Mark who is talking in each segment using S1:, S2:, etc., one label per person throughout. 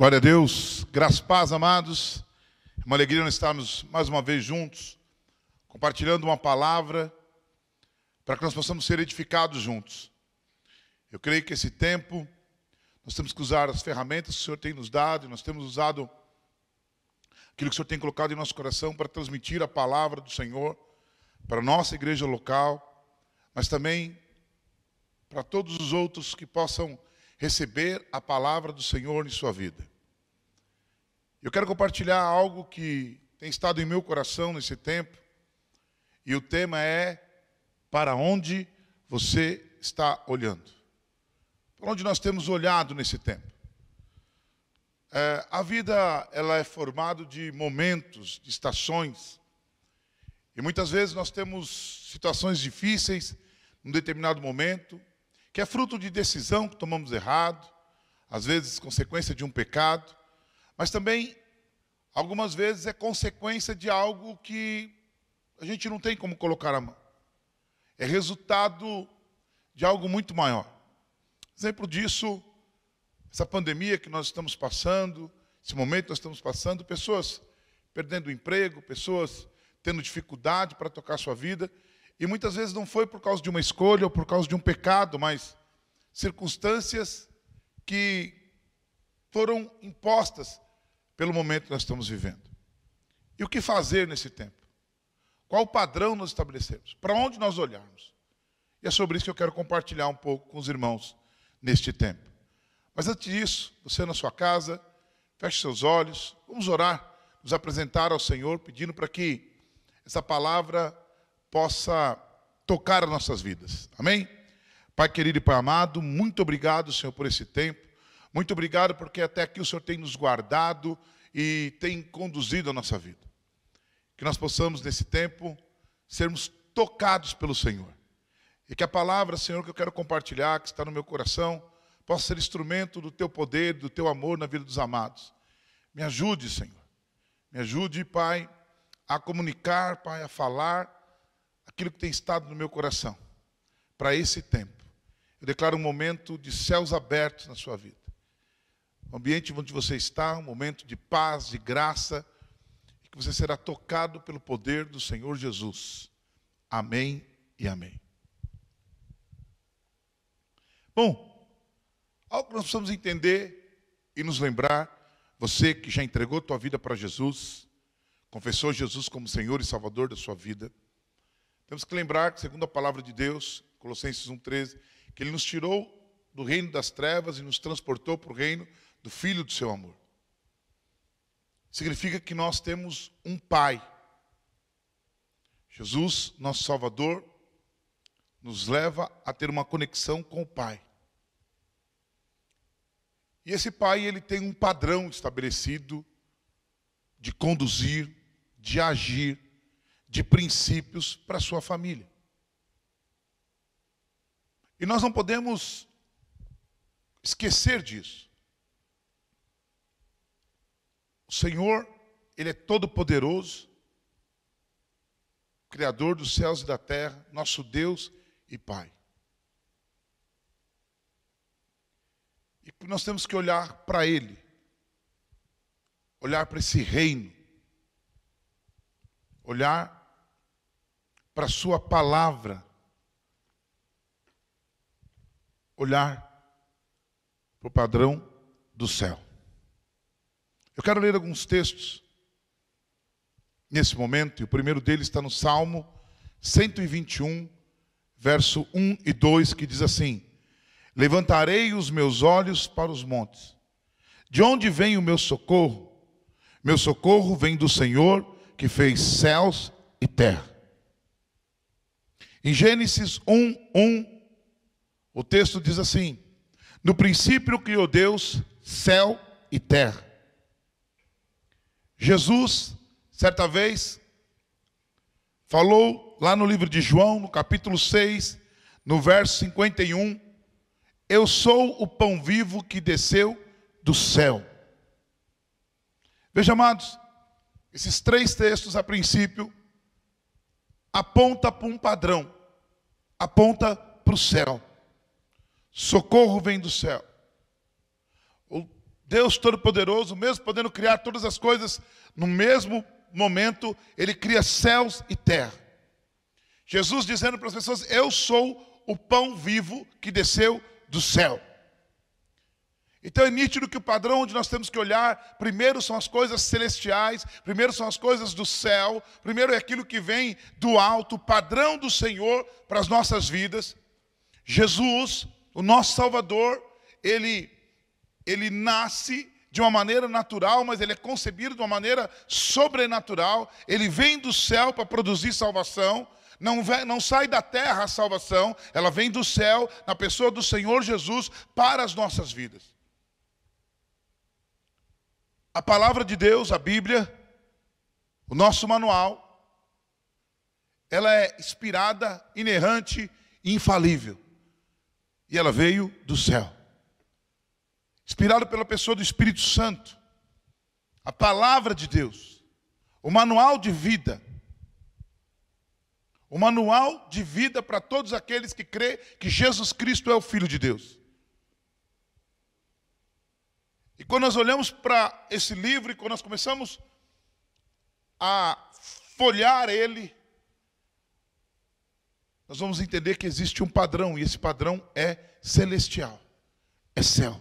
S1: Glória a Deus, graças e paz, amados. É uma alegria nós estarmos mais uma vez juntos, compartilhando uma palavra, para que nós possamos ser edificados juntos. Eu creio que esse tempo, nós temos que usar as ferramentas que o Senhor tem nos dado, e nós temos usado aquilo que o Senhor tem colocado em nosso coração para transmitir a palavra do Senhor para a nossa igreja local, mas também para todos os outros que possam receber a palavra do Senhor em sua vida. Eu quero compartilhar algo que tem estado em meu coração nesse tempo, e o tema é: para onde você está olhando? Para onde nós temos olhado nesse tempo? A vida ela é formada de momentos, de estações, e muitas vezes nós temos situações difíceis num determinado momento, que é fruto de decisão que tomamos errado, às vezes consequência de um pecado, mas também, algumas vezes, é consequência de algo que a gente não tem como colocar a mão. É resultado de algo muito maior. Exemplo disso, essa pandemia que nós estamos passando, esse momento que nós estamos passando, pessoas perdendo o emprego, pessoas tendo dificuldade para tocar a sua vida, e muitas vezes não foi por causa de uma escolha ou por causa de um pecado, mas circunstâncias que foram impostas pelo momento que nós estamos vivendo. E o que fazer nesse tempo? Qual o padrão nós estabelecemos? Para onde nós olharmos? E é sobre isso que eu quero compartilhar um pouco com os irmãos neste tempo. Mas antes disso, você na sua casa, feche seus olhos, vamos orar, nos apresentar ao Senhor, pedindo para que essa palavra possa tocar as nossas vidas. Amém? Pai querido e Pai amado, muito obrigado, Senhor, por esse tempo. Muito obrigado porque até aqui o Senhor tem nos guardado e tem conduzido a nossa vida. Que nós possamos, nesse tempo, sermos tocados pelo Senhor. E que a palavra, Senhor, que eu quero compartilhar, que está no meu coração, possa ser instrumento do Teu poder, do Teu amor na vida dos amados. Me ajude, Senhor. Me ajude, Pai, a comunicar, Pai, a falar aquilo que tem estado no meu coração, para esse tempo. Eu declaro um momento de céus abertos na sua vida. O ambiente onde você está, um momento de paz, de graça, e que você será tocado pelo poder do Senhor Jesus. Amém e amém. Bom, algo que nós precisamos entender e nos lembrar, você que já entregou tua vida para Jesus, confessou Jesus como Senhor e Salvador da sua vida, temos que lembrar que, segundo a palavra de Deus, Colossenses 1,13, que Ele nos tirou do reino das trevas e nos transportou para o reino do Filho do seu amor. Significa que nós temos um Pai. Jesus, nosso Salvador, nos leva a ter uma conexão com o Pai. E esse Pai, ele tem um padrão estabelecido de conduzir, de agir, de princípios para a sua família. E nós não podemos esquecer disso. O Senhor, Ele é todo-poderoso, Criador dos céus e da terra, nosso Deus e Pai. E nós temos que olhar para Ele, olhar para esse reino, olhar para a sua palavra, olhar para o padrão do céu. Eu quero ler alguns textos nesse momento, e o primeiro deles está no Salmo 121, verso 1 e 2, que diz assim: levantarei os meus olhos para os montes. De onde vem o meu socorro? Meu socorro vem do Senhor, que fez céus e terra. Em Gênesis 1:1, o texto diz assim: no princípio criou Deus céu e terra. Jesus, certa vez, falou lá no livro de João, no capítulo 6, no verso 51, eu sou o pão vivo que desceu do céu. Veja, amados, esses três textos, a princípio, apontam para um padrão, aponta para o céu. Socorro vem do céu. Deus Todo-Poderoso, mesmo podendo criar todas as coisas no mesmo momento, Ele cria céus e terra. Jesus dizendo para as pessoas: eu sou o pão vivo que desceu do céu. Então é nítido que o padrão onde nós temos que olhar, primeiro são as coisas celestiais, primeiro são as coisas do céu, primeiro é aquilo que vem do alto, o padrão do Senhor para as nossas vidas. Jesus, o nosso Salvador, ele nasce de uma maneira natural, mas ele é concebido de uma maneira sobrenatural. Ele vem do céu para produzir salvação. Não sai da terra a salvação, ela vem do céu, na pessoa do Senhor Jesus, para as nossas vidas. A palavra de Deus, a Bíblia, o nosso manual, ela é inspirada, inerrante e infalível. E ela veio do céu. Inspirada pela pessoa do Espírito Santo. A palavra de Deus. O manual de vida. O manual de vida para todos aqueles que crêem que Jesus Cristo é o Filho de Deus. E quando nós olhamos para esse livro, e quando nós começamos a folhear ele, nós vamos entender que existe um padrão, e esse padrão é celestial, é céu.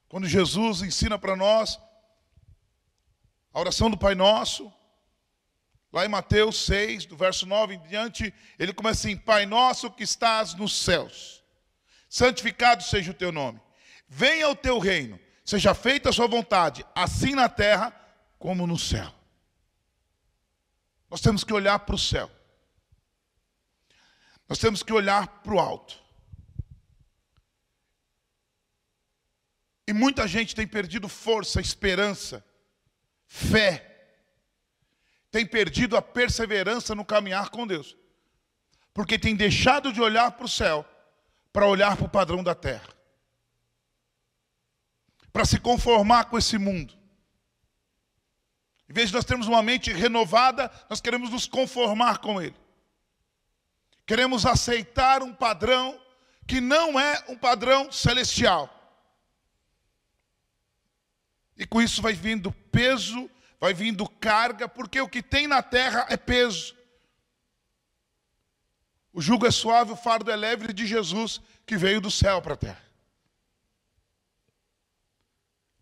S1: Quando Jesus ensina para nós a oração do Pai Nosso, lá em Mateus 6, do verso 9 em diante, ele começa assim: Pai Nosso que estás nos céus, santificado seja o teu nome. Venha o teu reino, seja feita a sua vontade, assim na terra como no céu. Nós temos que olhar para o céu. Nós temos que olhar para o alto. E muita gente tem perdido força, esperança, fé. Tem perdido a perseverança no caminhar com Deus. Porque tem deixado de olhar para o céu, para olhar para o padrão da terra. Para se conformar com esse mundo. Em vez de nós termos uma mente renovada, nós queremos nos conformar com ele. Queremos aceitar um padrão que não é um padrão celestial. E com isso vai vindo peso, vai vindo carga, porque o que tem na terra é peso. O jugo é suave, o fardo é leve de Jesus, que veio do céu para a terra.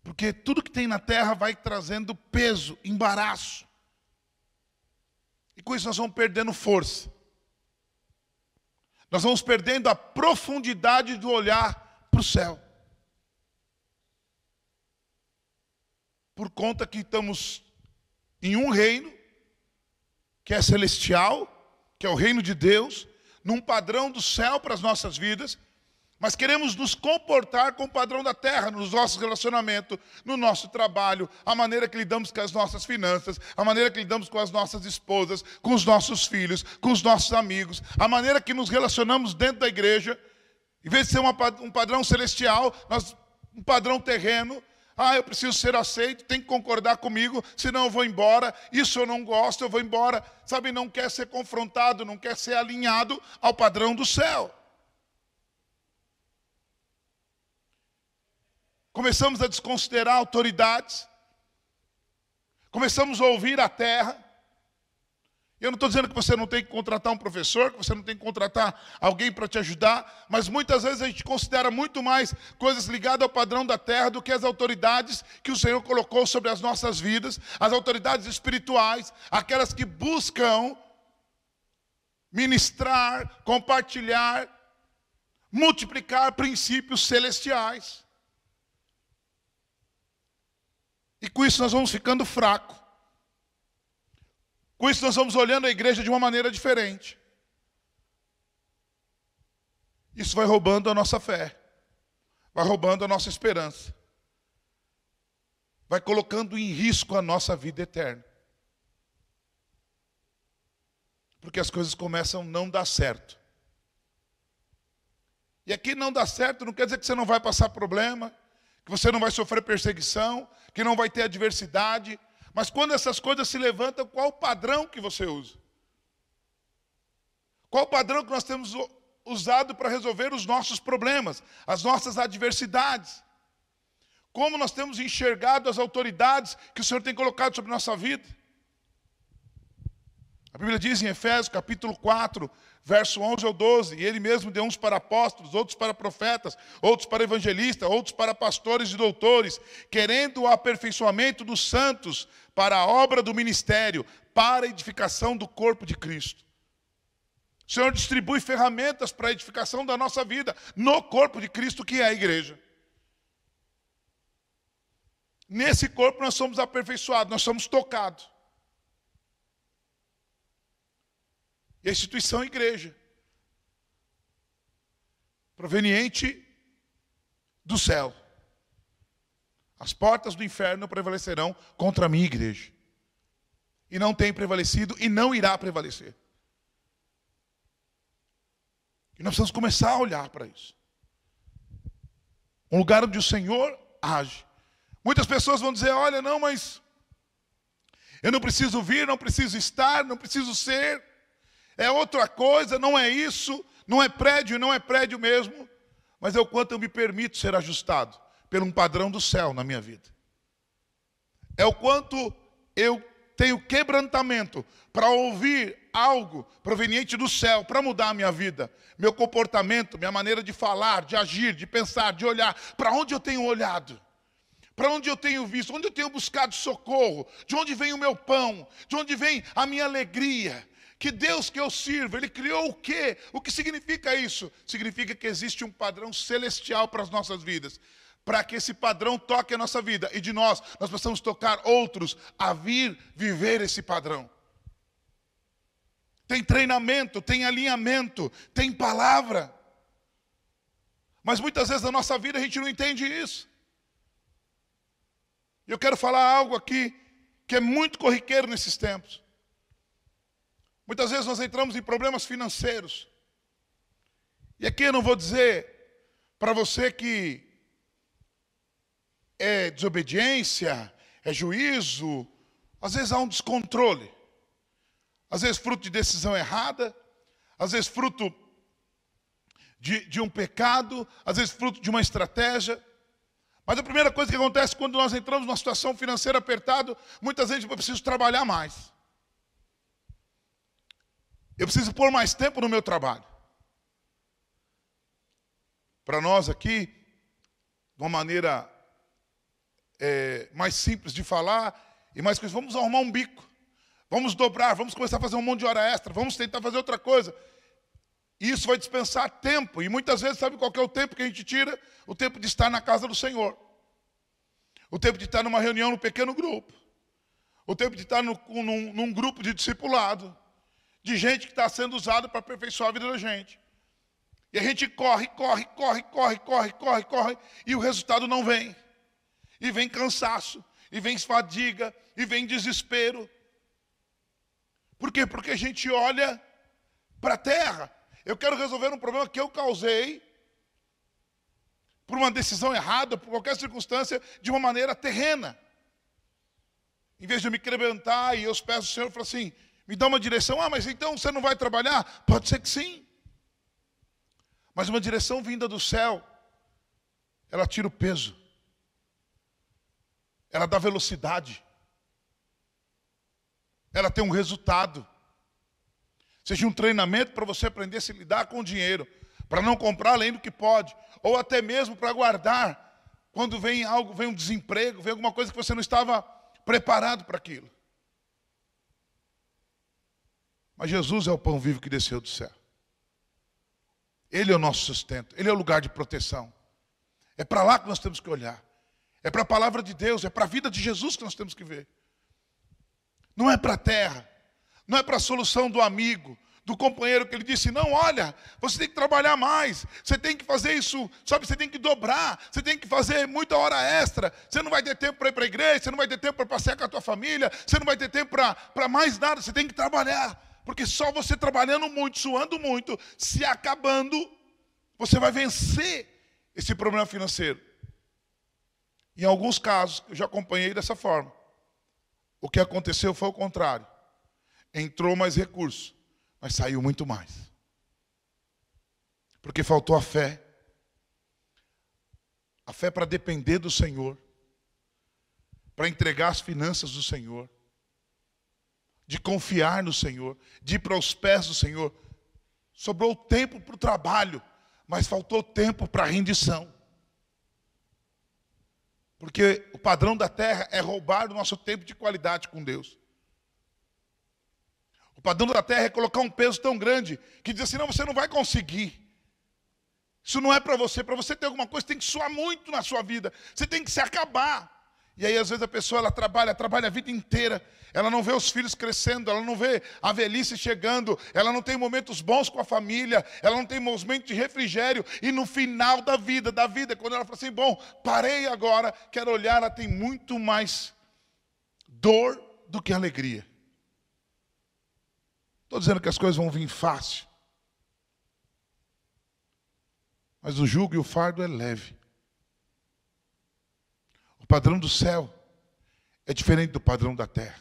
S1: Porque tudo que tem na terra vai trazendo peso, embaraço. E com isso nós vamos perdendo força. Nós vamos perdendo a profundidade do olhar para o céu. Por conta que estamos em um reino, que é celestial, que é o reino de Deus, num padrão do céu para as nossas vidas, mas queremos nos comportar com o padrão da terra, nos nossos relacionamentos, no nosso trabalho, a maneira que lidamos com as nossas finanças, a maneira que lidamos com as nossas esposas, com os nossos filhos, com os nossos amigos, a maneira que nos relacionamos dentro da igreja. Em vez de ser um padrão celestial, um padrão terreno. Eu preciso ser aceito, tem que concordar comigo, senão eu vou embora. Isso eu não gosto, eu vou embora. Sabe, não quer ser confrontado, não quer ser alinhado ao padrão do céu. Começamos a desconsiderar autoridades. Começamos a ouvir a terra. Eu não estou dizendo que você não tem que contratar um professor, que você não tem que contratar alguém para te ajudar, mas muitas vezes a gente considera muito mais coisas ligadas ao padrão da terra do que as autoridades que o Senhor colocou sobre as nossas vidas, as autoridades espirituais, aquelas que buscam ministrar, compartilhar, multiplicar princípios celestiais. E com isso nós vamos ficando fracos. Com isso nós vamos olhando a igreja de uma maneira diferente. Isso vai roubando a nossa fé. Vai roubando a nossa esperança. Vai colocando em risco a nossa vida eterna. Porque as coisas começam a não dar certo. E aqui não dá certo não quer dizer que você não vai passar problema, que você não vai sofrer perseguição, que não vai ter adversidade. Mas quando essas coisas se levantam, qual o padrão que você usa? Qual o padrão que nós temos usado para resolver os nossos problemas, as nossas adversidades. Como nós temos enxergado as autoridades que o Senhor tem colocado sobre a nossa vida. A Bíblia diz em Efésios, capítulo 4, verso 11 ao 12, e ele mesmo deu uns para apóstolos, outros para profetas, outros para evangelistas, outros para pastores e doutores, querendo o aperfeiçoamento dos santos para a obra do ministério, para a edificação do corpo de Cristo. O Senhor distribui ferramentas para a edificação da nossa vida no corpo de Cristo, que é a igreja. Nesse corpo nós somos aperfeiçoados, nós somos tocados. E a instituição é a igreja, proveniente do céu. As portas do inferno não prevalecerão contra a minha igreja. E não tem prevalecido e não irá prevalecer. E nós precisamos começar a olhar para isso. Um lugar onde o Senhor age. Muitas pessoas vão dizer, olha, não, mas eu não preciso vir, não preciso estar, não preciso ser. É outra coisa, não é isso, não é prédio mesmo. Mas é o quanto eu me permito ser ajustado por um padrão do céu na minha vida. É o quanto eu tenho quebrantamento para ouvir algo proveniente do céu, para mudar a minha vida. Meu comportamento, minha maneira de falar, de agir, de pensar, de olhar. Para onde eu tenho olhado? Para onde eu tenho visto? Onde eu tenho buscado socorro? De onde vem o meu pão? De onde vem a minha alegria? Que Deus que eu sirvo, Ele criou o quê? O que significa isso? Significa que existe um padrão celestial para as nossas vidas. Para que esse padrão toque a nossa vida. E de nós precisamos tocar outros a vir viver esse padrão. Tem treinamento, tem alinhamento, tem palavra. Mas muitas vezes na nossa vida a gente não entende isso. E eu quero falar algo aqui que é muito corriqueiro nesses tempos. Muitas vezes nós entramos em problemas financeiros. E aqui eu não vou dizer para você que é desobediência, é juízo. Às vezes há um descontrole. Às vezes fruto de decisão errada. Às vezes fruto de um pecado. Às vezes fruto de uma estratégia. Mas a primeira coisa que acontece quando nós entramos numa situação financeira apertada, muitas vezes eu preciso trabalhar mais. Eu preciso pôr mais tempo no meu trabalho. Para nós aqui, de uma maneira mais simples de falar, e mais coisas, vamos arrumar um bico. Vamos dobrar, vamos começar a fazer um monte de hora extra, vamos tentar fazer outra coisa. E isso vai dispensar tempo. E muitas vezes, sabe qual que é o tempo que a gente tira? O tempo de estar na casa do Senhor. O tempo de estar numa reunião, num pequeno grupo. O tempo de estar num grupo de discipulado. De gente que está sendo usada para aperfeiçoar a vida da gente. E a gente corre. E o resultado não vem. E vem cansaço. E vem fadiga. E vem desespero. Por quê? Porque a gente olha para a terra. Eu quero resolver um problema que eu causei por uma decisão errada, por qualquer circunstância, de uma maneira terrena. Em vez de eu me quebrantar e eu peço ao Senhor, eu falo assim, me dá uma direção. Ah, mas então você não vai trabalhar? Pode ser que sim. Mas uma direção vinda do céu, ela tira o peso. Ela dá velocidade. Ela tem um resultado. Seja um treinamento para você aprender a se lidar com o dinheiro, para não comprar além do que pode, ou até mesmo para guardar quando vem algo, vem um desemprego, vem alguma coisa que você não estava preparado para aquilo. Mas Jesus é o pão vivo que desceu do céu. Ele é o nosso sustento, Ele é o lugar de proteção. É para lá que nós temos que olhar. É para a palavra de Deus, é para a vida de Jesus que nós temos que ver. Não é para a terra. Não é para a solução do amigo, do companheiro que ele disse, não, olha, você tem que trabalhar mais, você tem que fazer isso, sabe, você tem que dobrar, você tem que fazer muita hora extra, você não vai ter tempo para ir para a igreja, você não vai ter tempo para passear com a tua família, você não vai ter tempo para mais nada, você tem que trabalhar, porque só você trabalhando muito, suando muito, se acabando, você vai vencer esse problema financeiro. Em alguns casos, eu já acompanhei dessa forma. O que aconteceu foi o contrário. Entrou mais recurso, mas saiu muito mais. Porque faltou a fé. A fé para depender do Senhor. Para entregar as finanças do Senhor. De confiar no Senhor. De ir para os pés do Senhor. Sobrou tempo para o trabalho, mas faltou tempo para a rendição. Porque o padrão da terra é roubar o nosso tempo de qualidade com Deus. O padrão da terra é colocar um peso tão grande que diz assim, não, você não vai conseguir. Isso não é para você ter alguma coisa, tem que suar muito na sua vida. Você tem que se acabar. E aí, às vezes, a pessoa ela trabalha a vida inteira. Ela não vê os filhos crescendo, ela não vê a velhice chegando, ela não tem momentos bons com a família, ela não tem momentos de refrigério. E no final da vida, quando ela fala assim, bom, parei agora, quero olhar, ela tem muito mais dor do que alegria. Estou dizendo que as coisas vão vir fácil. Mas o jugo e o fardo é leve. O padrão do céu é diferente do padrão da terra.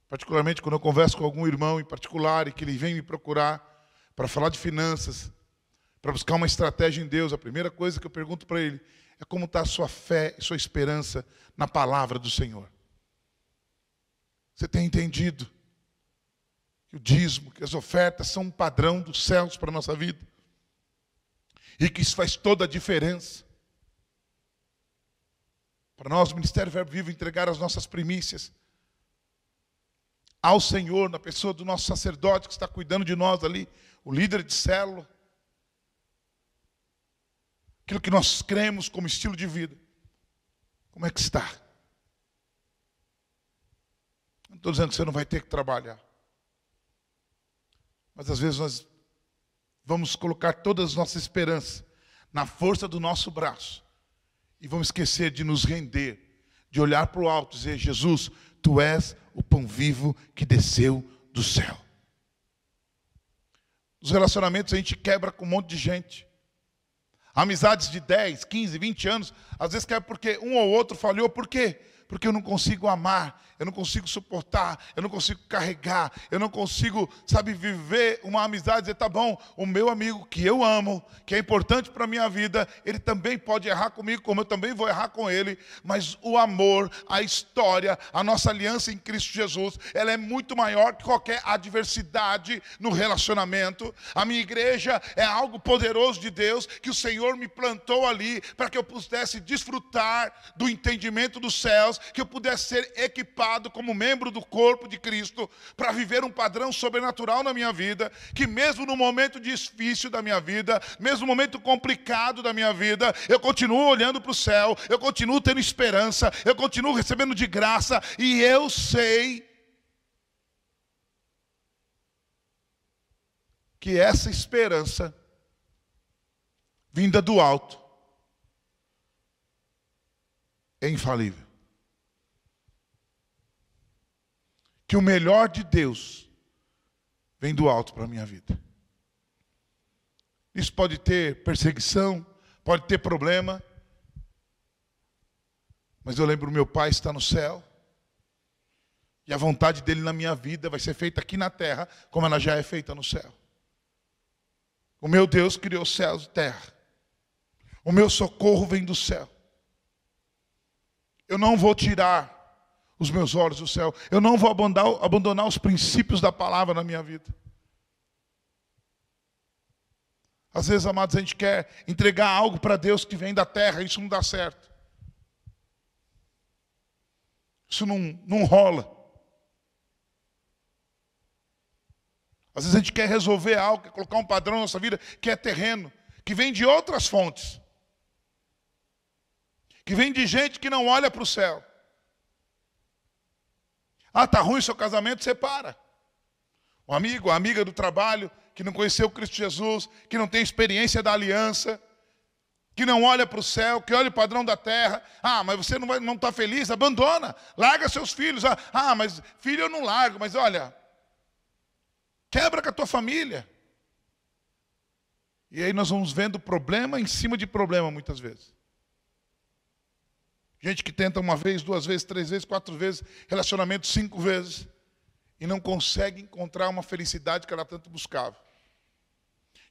S1: Particularmente quando eu converso com algum irmão em particular e que ele vem me procurar para falar de finanças, para buscar uma estratégia em Deus, a primeira coisa que eu pergunto para ele é como está a sua fé e sua esperança na palavra do Senhor. Você tem entendido que o dízimo, que as ofertas são um padrão dos céus para a nossa vida? E que isso faz toda a diferença. Para nós, o Ministério Verbo Vivo, entregar as nossas primícias ao Senhor, na pessoa do nosso sacerdote que está cuidando de nós ali, o líder de célula. Aquilo que nós cremos como estilo de vida. Como é que está? Não estou dizendo que você não vai ter que trabalhar. Mas às vezes nós vamos colocar todas as nossas esperanças na força do nosso braço. E vamos esquecer de nos render, de olhar para o alto e dizer, Jesus, Tu és o pão vivo que desceu do céu. Nos relacionamentos a gente quebra com um monte de gente. Amizades de 10, 15, 20 anos, às vezes quebra porque um ou outro falhou. Por quê? Porque eu não consigo amar, eu não consigo suportar, eu não consigo carregar, eu não consigo, viver uma amizade e dizer, tá bom, o meu amigo que eu amo, que é importante para a minha vida, ele também pode errar comigo, como eu também vou errar com ele, mas o amor, a história, a nossa aliança em Cristo Jesus, ela é muito maior que qualquer adversidade no relacionamento. A minha igreja é algo poderoso de Deus, que o Senhor me plantou ali, para que eu pudesse desfrutar do entendimento dos céus, que eu pudesse ser equipado como membro do corpo de Cristo para viver um padrão sobrenatural na minha vida, que mesmo no momento difícil da minha vida, mesmo no momento complicado da minha vida, eu continuo olhando para o céu, eu continuo tendo esperança, eu continuo recebendo de graça, e eu sei que essa esperança vinda do alto é infalível. Que o melhor de Deus vem do alto para a minha vida. Isso pode ter perseguição, pode ter problema, mas eu lembro, meu Pai está no céu, e a vontade dele na minha vida vai ser feita aqui na terra, como ela já é feita no céu. O meu Deus criou céus e terra. O meu socorro vem do céu. Eu não vou tirar os meus olhos do céu. Eu não vou abandonar os princípios da palavra na minha vida. Às vezes, amados, a gente quer entregar algo para Deus que vem da terra, isso não dá certo. Isso não rola. Às vezes a gente quer resolver algo, quer colocar um padrão na nossa vida que é terreno, que vem de outras fontes. Que vem de gente que não olha para o céu. Ah, está ruim o seu casamento, separa. Um amigo, a amiga do trabalho, que não conheceu Cristo Jesus, que não tem experiência da aliança, que não olha para o céu, que olha o padrão da terra. Ah, mas você não está feliz? Abandona, larga seus filhos. Ah, mas filho eu não largo, mas olha, quebra com a tua família. E aí nós vamos vendo problema em cima de problema muitas vezes. Gente que tenta uma vez, 2 vezes, 3 vezes, 4 vezes, relacionamento 5 vezes. e não consegue encontrar uma felicidade que ela tanto buscava.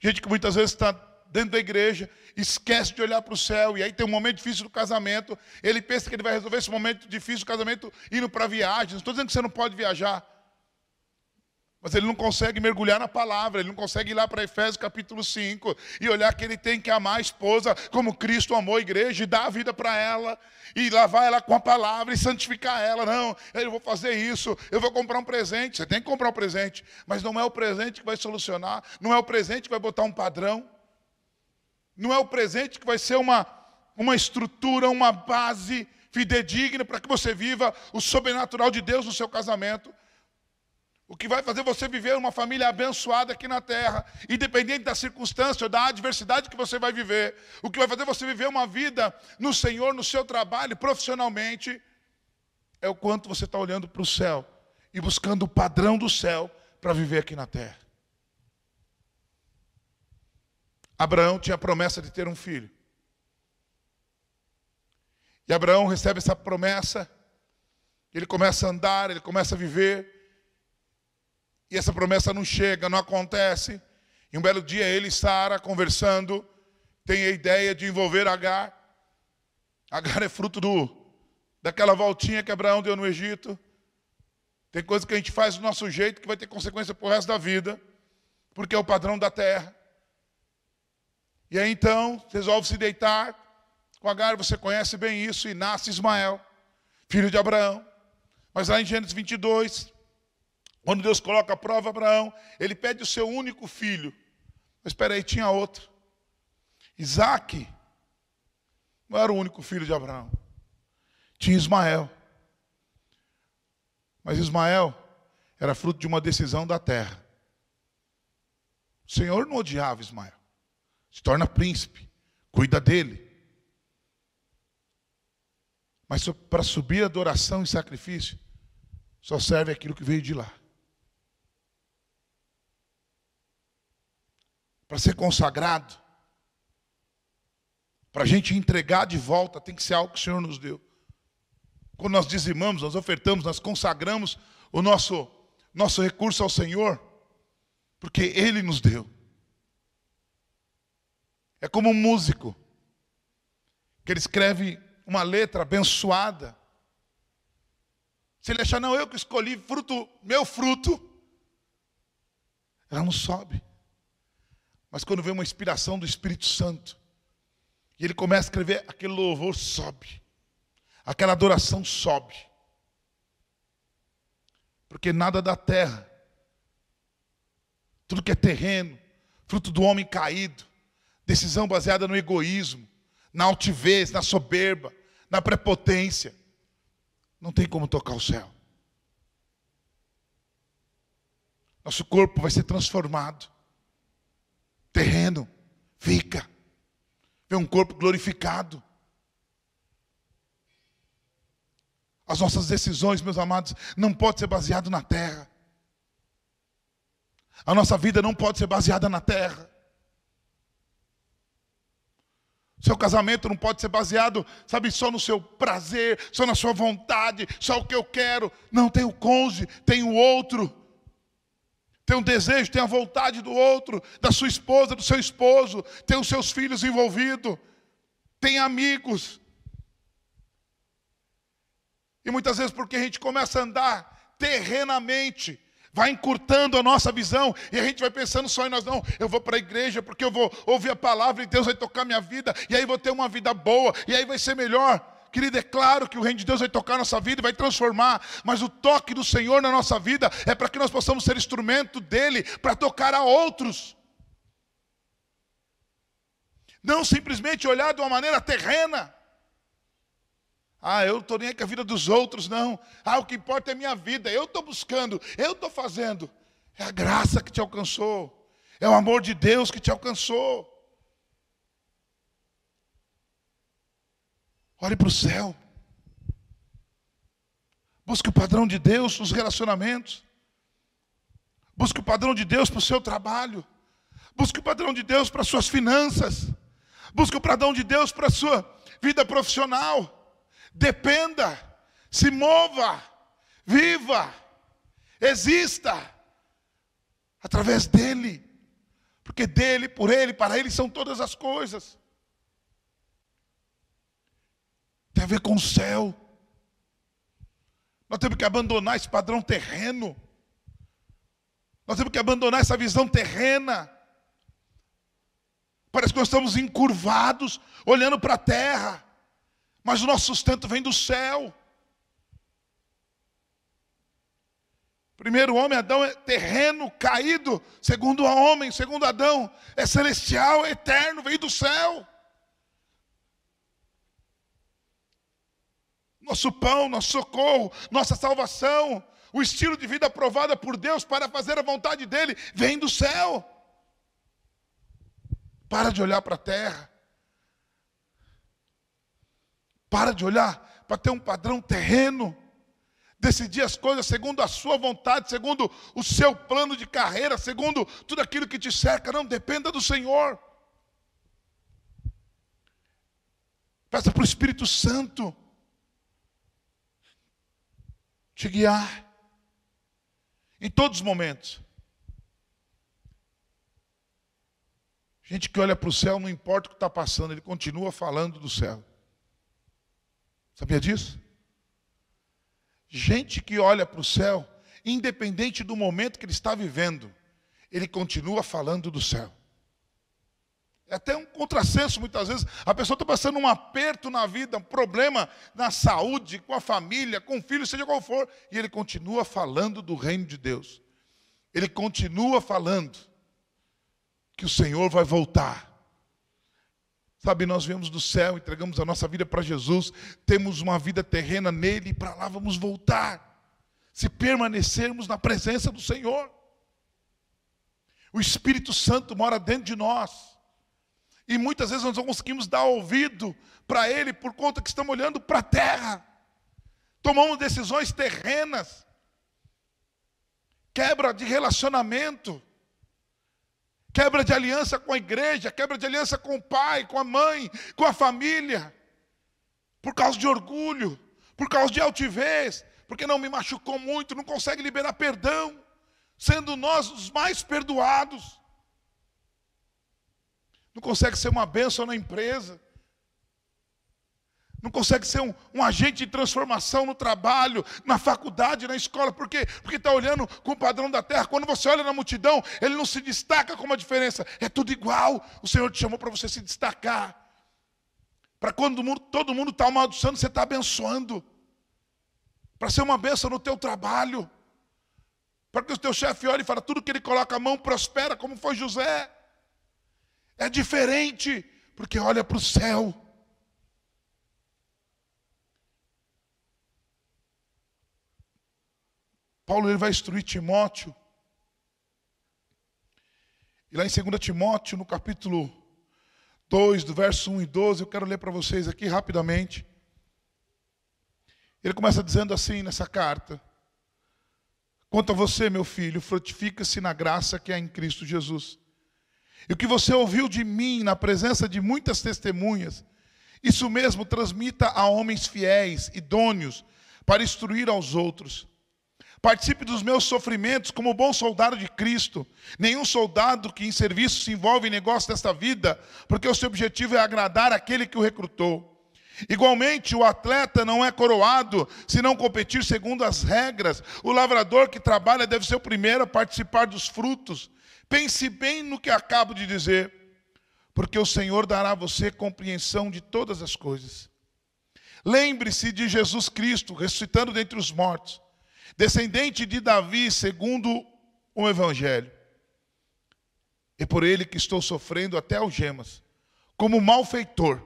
S1: Gente que muitas vezes está dentro da igreja, esquece de olhar para o céu, e aí tem um momento difícil do casamento, ele pensa que ele vai resolver esse momento difícil do casamento indo para viagens. Não estou dizendo que você não pode viajar, mas ele não consegue mergulhar na palavra, ele não consegue ir lá para Efésios capítulo 5 e olhar que ele tem que amar a esposa como Cristo amou a igreja e dar a vida para ela, e lavar ela com a palavra e santificar ela. Não, eu vou fazer isso, eu vou comprar um presente. Você tem que comprar um presente, mas não é o presente que vai solucionar, não é o presente que vai botar um padrão, não é o presente que vai ser uma estrutura, uma base fidedigna para que você viva o sobrenatural de Deus no seu casamento. O que vai fazer você viver uma família abençoada aqui na terra, independente da circunstância ou da adversidade que você vai viver. O que vai fazer você viver uma vida no Senhor, no seu trabalho, profissionalmente, é o quanto você está olhando para o céu e buscando o padrão do céu para viver aqui na terra. Abraão tinha a promessa de ter um filho. E Abraão recebe essa promessa, ele começa a andar, ele começa a viver, e essa promessa não chega, não acontece. E um belo dia ele e Sara conversando, tem a ideia de envolver Agar. Agar é fruto daquela voltinha que Abraão deu no Egito. Tem coisa que a gente faz do nosso jeito que vai ter consequência para o resto da vida, porque é o padrão da terra. E aí então, resolve se deitar com Agar, você conhece bem isso, e nasce Ismael, filho de Abraão. Mas lá em Gênesis 22... quando Deus coloca a prova a Abraão, ele pede o seu único filho. Mas espera aí, tinha outro. Isaac não era o único filho de Abraão. Tinha Ismael. Mas Ismael era fruto de uma decisão da terra. O Senhor não odiava Ismael. Se torna príncipe, cuida dele. Mas para subir adoração e sacrifício, só serve aquilo que veio de lá. Para ser consagrado, para a gente entregar de volta, tem que ser algo que o Senhor nos deu. Quando nós dizimamos, nós ofertamos, nós consagramos o nosso recurso ao Senhor, porque Ele nos deu. É como um músico, que ele escreve uma letra abençoada. Se ele achar, não, eu que escolhi meu fruto, ela não sobe. Mas quando vem uma inspiração do Espírito Santo, e ele começa a escrever, aquele louvor sobe. Aquela adoração sobe. Porque nada da terra, tudo que é terreno, fruto do homem caído, decisão baseada no egoísmo, na altivez, na soberba, na prepotência, não tem como tocar o céu. Nosso corpo vai ser transformado. Terreno fica. Vê um corpo glorificado. As nossas decisões, meus amados, não podem ser baseadas na terra. A nossa vida não pode ser baseada na terra. Seu casamento não pode ser baseado, sabe, só no seu prazer, só na sua vontade, só o que eu quero. Não, tem o cônjuge, tem o outro. Tem um desejo, tem a vontade do outro, da sua esposa, do seu esposo, tem os seus filhos envolvidos, tem amigos. E muitas vezes porque a gente começa a andar terrenamente, vai encurtando a nossa visão, e a gente vai pensando só em nós, não, eu vou para a igreja porque eu vou ouvir a palavra e Deus vai tocar minha vida, e aí vou ter uma vida boa, e aí vai ser melhor. Querido, é claro que o reino de Deus vai tocar a nossa vida e vai transformar, mas o toque do Senhor na nossa vida é para que nós possamos ser instrumento dEle para tocar a outros. Não simplesmente olhar de uma maneira terrena. Eu não estou nem aí com a vida dos outros, não. O que importa é a minha vida, eu estou buscando, eu estou fazendo. É a graça que te alcançou, é o amor de Deus que te alcançou. Olhe para o céu. Busque o padrão de Deus nos relacionamentos. Busque o padrão de Deus para o seu trabalho. Busque o padrão de Deus para as suas finanças. Busque o padrão de Deus para a sua vida profissional. Dependa, se mova, viva. exista através dele. Porque dele, por ele, para ele são todas as coisas. Tem a ver com o céu. Nós temos que abandonar esse padrão terreno. Nós temos que abandonar essa visão terrena. Parece que nós estamos encurvados, olhando para a terra. Mas o nosso sustento vem do céu. Primeiro homem, Adão, é terreno, caído. Segundo homem, segundo Adão, é celestial, é eterno, veio do céu. Nosso pão, nosso socorro, nossa salvação, o estilo de vida aprovado por Deus para fazer a vontade dele, vem do céu. Para de olhar para a terra. Para de olhar para ter um padrão terreno. Decidir as coisas segundo a sua vontade, segundo o seu plano de carreira, segundo tudo aquilo que te cerca. Não, dependa do Senhor. Peça para o Espírito Santo te guiar em todos os momentos. Gente que olha para o céu, não importa o que está passando, ele continua falando do céu. Sabia disso? Gente que olha para o céu, independente do momento que ele está vivendo, ele continua falando do céu. É até um contrassenso muitas vezes. A pessoa está passando um aperto na vida, um problema na saúde, com a família, com o filho, seja qual for, e ele continua falando do reino de Deus. Ele continua falando que o Senhor vai voltar. Sabe, nós viemos do céu, entregamos a nossa vida para Jesus, temos uma vida terrena nele e para lá vamos voltar. Se permanecermos na presença do Senhor. O Espírito Santo mora dentro de nós. E muitas vezes nós não conseguimos dar ouvido para ele por conta que estamos olhando para a terra. Tomamos decisões terrenas. Quebra de relacionamento. Quebra de aliança com a igreja, quebra de aliança com o pai, com a mãe, com a família. Por causa de orgulho, por causa de altivez, porque não me machucou muito, não consegue liberar perdão, sendo nós os mais perdoados. Não consegue ser uma bênção na empresa. Não consegue ser um agente de transformação no trabalho, na faculdade, na escola. Por quê? Porque está olhando com o padrão da terra. Quando você olha na multidão, ele não se destaca com uma diferença. É tudo igual. O Senhor te chamou para você se destacar. Para quando todo mundo está amaldiçoando, você está abençoando. Para ser uma bênção no teu trabalho. Para que o teu chefe olhe e fale, tudo que ele coloca a mão prospera, como foi José. É diferente, porque olha para o céu. Paulo ele vai instruir Timóteo. E lá em 2 Timóteo, no capítulo 2, do verso 1 e 12, eu quero ler para vocês aqui rapidamente. Ele começa dizendo assim nessa carta: quanto a você, meu filho, frutifica-se na graça que há em Cristo Jesus. E o que você ouviu de mim na presença de muitas testemunhas, isso mesmo transmita a homens fiéis, idôneos, para instruir aos outros. Participe dos meus sofrimentos como bom soldado de Cristo. Nenhum soldado que em serviço se envolve em negócio desta vida, porque o seu objetivo é agradar aquele que o recrutou. Igualmente, o atleta não é coroado se não competir segundo as regras. O lavrador que trabalha deve ser o primeiro a participar dos frutos. Pense bem no que acabo de dizer, porque o Senhor dará a você compreensão de todas as coisas. Lembre-se de Jesus Cristo, ressuscitando dentre os mortos, descendente de Davi, segundo o Evangelho. É por ele que estou sofrendo até algemas, como malfeitor.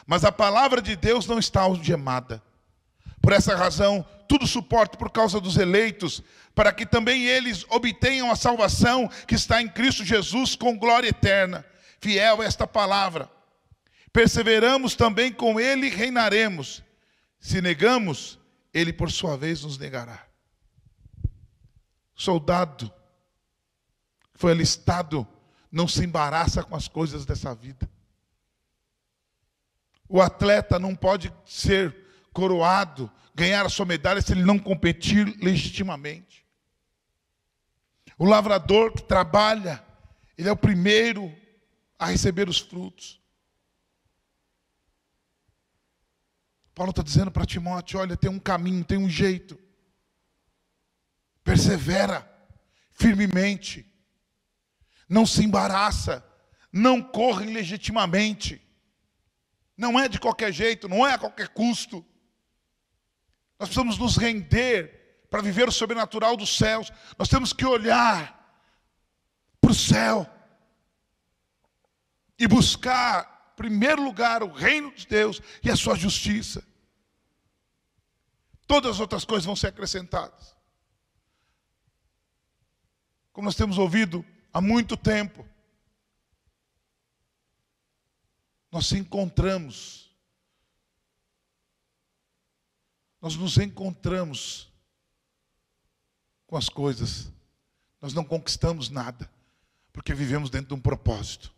S1: Mas a palavra de Deus não está algemada. Por essa razão, tudo suporto por causa dos eleitos, para que também eles obtenham a salvação que está em Cristo Jesus com glória eterna. Fiel é esta palavra. Perseveramos também com ele e reinaremos. Se negamos, ele por sua vez nos negará. Soldado que foi alistado não se embaraça com as coisas dessa vida. O atleta não pode ser coroado, ganhar a sua medalha se ele não competir legitimamente. O lavrador que trabalha, ele é o primeiro a receber os frutos. Paulo está dizendo para Timóteo, olha, tem um caminho, tem um jeito. Persevera firmemente. Não se embaraça. Não corra ilegitimamente. Não é de qualquer jeito, não é a qualquer custo. Nós precisamos nos render para viver o sobrenatural dos céus. Nós temos que olhar para o céu e buscar, em primeiro lugar, o reino de Deus e a sua justiça. Todas as outras coisas vão ser acrescentadas. Como nós temos ouvido há muito tempo, nós nos encontramos com as coisas. Nós não conquistamos nada, porque vivemos dentro de um propósito.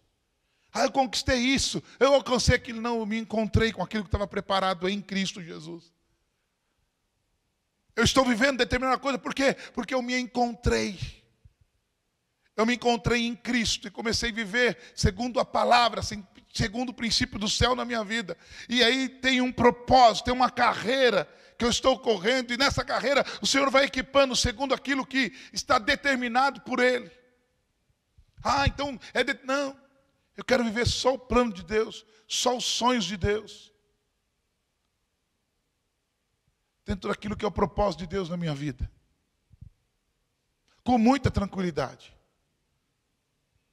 S1: Eu conquistei isso, eu alcancei aquilo. Não, eu me encontrei com aquilo que estava preparado em Cristo Jesus. Eu estou vivendo determinada coisa, por quê? Porque eu me encontrei. Eu me encontrei em Cristo e comecei a viver segundo a palavra, segundo o princípio do céu na minha vida. E aí tem um propósito, tem uma carreira que eu estou correndo, e nessa carreira o Senhor vai equipando segundo aquilo que está determinado por Ele. Então não, eu quero viver só o plano de Deus, só os sonhos de Deus, dentro daquilo que é o propósito de Deus na minha vida, com muita tranquilidade,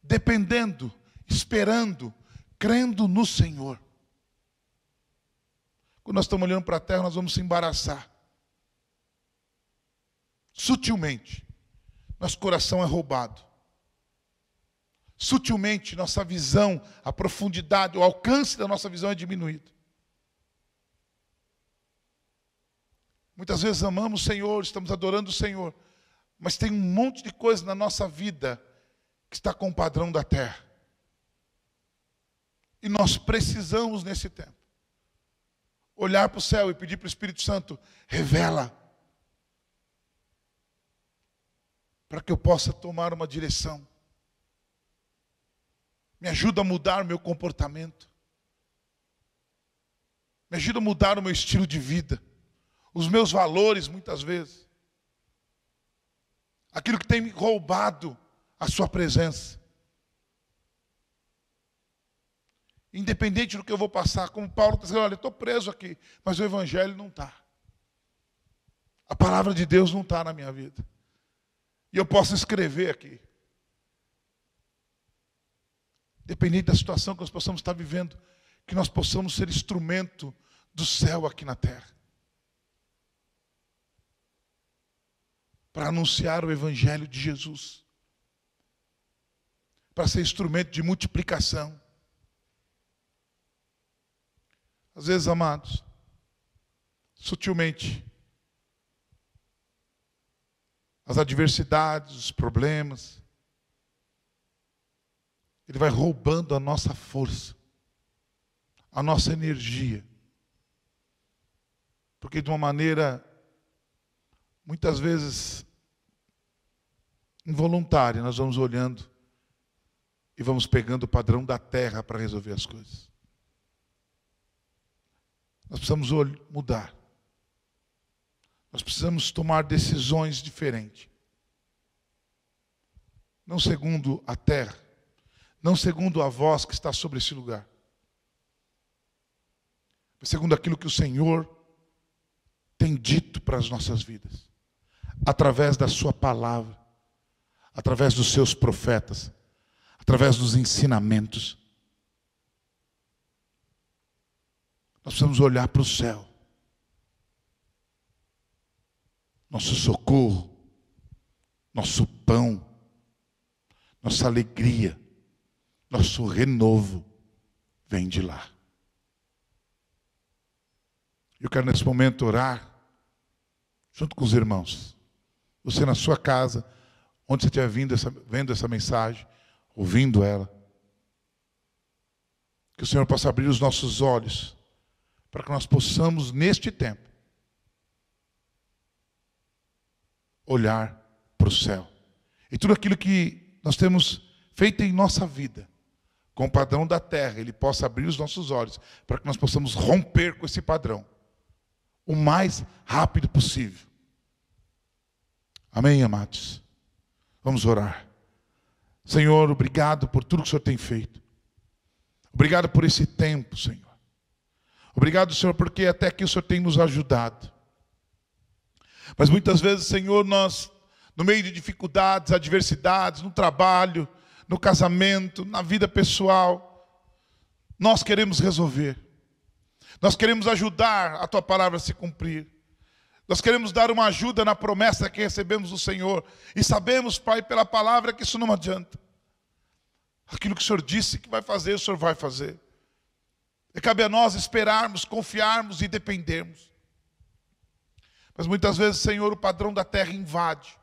S1: dependendo, esperando, crendo no Senhor. Quando nós estamos olhando para a terra, nós vamos se embaraçar. Sutilmente, nosso coração é roubado. Sutilmente, nossa visão, a profundidade, o alcance da nossa visão é diminuído. Muitas vezes amamos o Senhor, estamos adorando o Senhor, mas tem um monte de coisa na nossa vida que está com o padrão da terra. E nós precisamos, nesse tempo, olhar para o céu e pedir para o Espírito Santo, revela, para que eu possa tomar uma direção. Me ajuda a mudar o meu comportamento. Me ajuda a mudar o meu estilo de vida. Os meus valores, muitas vezes. Aquilo que tem me roubado a sua presença. Independente do que eu vou passar, como Paulo está dizendo, olha, eu estou preso aqui, mas o Evangelho não está. A palavra de Deus não está na minha vida. E eu posso escrever aqui. Independente da situação que nós possamos estar vivendo, que nós possamos ser instrumento do céu aqui na terra. Para anunciar o Evangelho de Jesus. Para ser instrumento de multiplicação. Às vezes, amados, sutilmente, as adversidades, os problemas, ele vai roubando a nossa força, a nossa energia. Porque de uma maneira, muitas vezes, involuntária, nós vamos olhando e vamos pegando o padrão da terra para resolver as coisas. Nós precisamos mudar. Nós precisamos tomar decisões diferentes. Não segundo a terra, não segundo a voz que está sobre esse lugar, mas segundo aquilo que o Senhor tem dito para as nossas vidas, através da sua palavra, através dos seus profetas, através dos ensinamentos. Nós precisamos olhar para o céu. Nosso socorro, nosso pão, nossa alegria, nosso renovo vem de lá. Eu quero nesse momento orar junto com os irmãos. Você na sua casa, onde você estiver vendo essa mensagem, ouvindo ela. Que o Senhor possa abrir os nossos olhos para que nós possamos, neste tempo, olhar para o céu E tudo aquilo que nós temos feito em nossa vida, com o padrão da terra, Ele possa abrir os nossos olhos, para que nós possamos romper com esse padrão, o mais rápido possível. Amém, amados? Vamos orar. Senhor, obrigado por tudo que o Senhor tem feito. Obrigado por esse tempo, Senhor. Obrigado, Senhor, porque até aqui o Senhor tem nos ajudado. Mas muitas vezes, Senhor, nós, no meio de dificuldades, adversidades, no trabalho, no casamento, na vida pessoal, nós queremos resolver. Nós queremos ajudar a Tua palavra a se cumprir. Nós queremos dar uma ajuda na promessa que recebemos do Senhor. E sabemos, Pai, pela palavra que isso não adianta. Aquilo que o Senhor disse que vai fazer, o Senhor vai fazer. E cabe a nós esperarmos, confiarmos e dependermos. Mas muitas vezes, Senhor, o padrão da terra invade.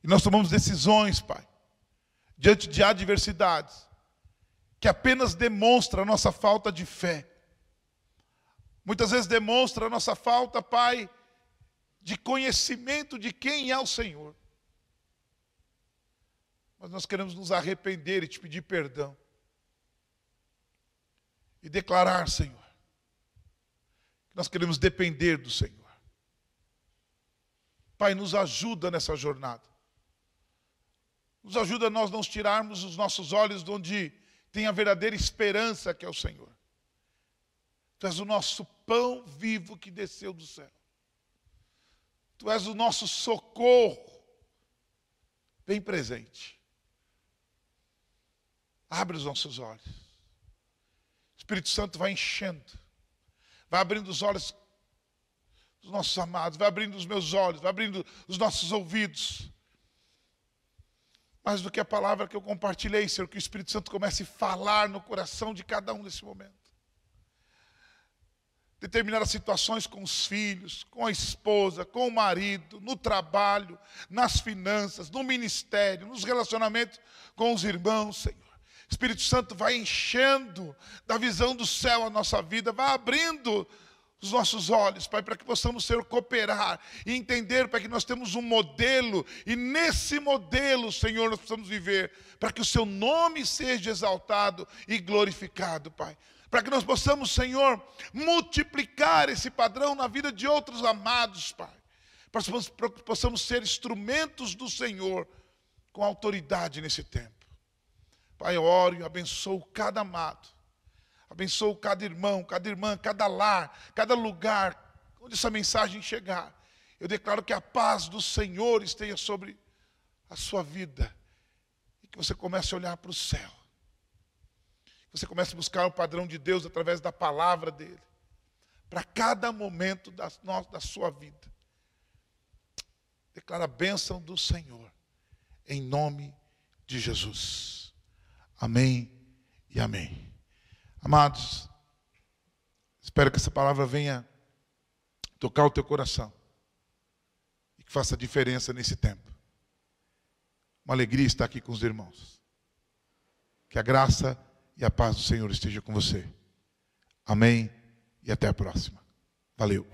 S1: E nós tomamos decisões, Pai, diante de adversidades, que apenas demonstra a nossa falta de fé. Muitas vezes demonstra a nossa falta, Pai, de conhecimento de quem é o Senhor. Mas nós queremos nos arrepender e te pedir perdão. E declarar, Senhor, que nós queremos depender do Senhor. Pai, nos ajuda nessa jornada. Nos ajuda a nós não tirarmos os nossos olhos de onde tem a verdadeira esperança que é o Senhor. Tu és o nosso pão vivo que desceu do céu. Tu és o nosso socorro bem presente. Abre os nossos olhos. O Espírito Santo vai enchendo. Vai abrindo os olhos dos nossos amados. Vai abrindo os meus olhos. Vai abrindo os nossos ouvidos. Mais do que a palavra que eu compartilhei, Senhor, que o Espírito Santo comece a falar no coração de cada um nesse momento. Determinadas situações com os filhos, com a esposa, com o marido, no trabalho, nas finanças, no ministério, nos relacionamentos com os irmãos, Senhor. Espírito Santo vai enchendo da visão do céu a nossa vida, vai abrindo os nossos olhos, Pai, para que possamos, Senhor, cooperar e entender, Pai, que nós temos um modelo, e nesse modelo, Senhor, nós precisamos viver, para que o Seu nome seja exaltado e glorificado, Pai. Para que nós possamos, Senhor, multiplicar esse padrão na vida de outros amados, Pai. Para que possamos ser instrumentos do Senhor com autoridade nesse tempo. Pai, eu oro e abençoo cada amado. Abençoo cada irmão, cada irmã, cada lar, cada lugar onde essa mensagem chegar. Eu declaro que a paz do Senhor esteja sobre a sua vida. E que você comece a olhar para o céu. Você começa a buscar o padrão de Deus através da palavra dEle. Para cada momento da sua vida. Declara a bênção do Senhor. Em nome de Jesus. Amém e amém. Amados, espero que essa palavra venha tocar o teu coração. E que faça diferença nesse tempo. Uma alegria estar aqui com os irmãos. Que a graça e a paz do Senhor esteja com você. Amém e até a próxima. Valeu.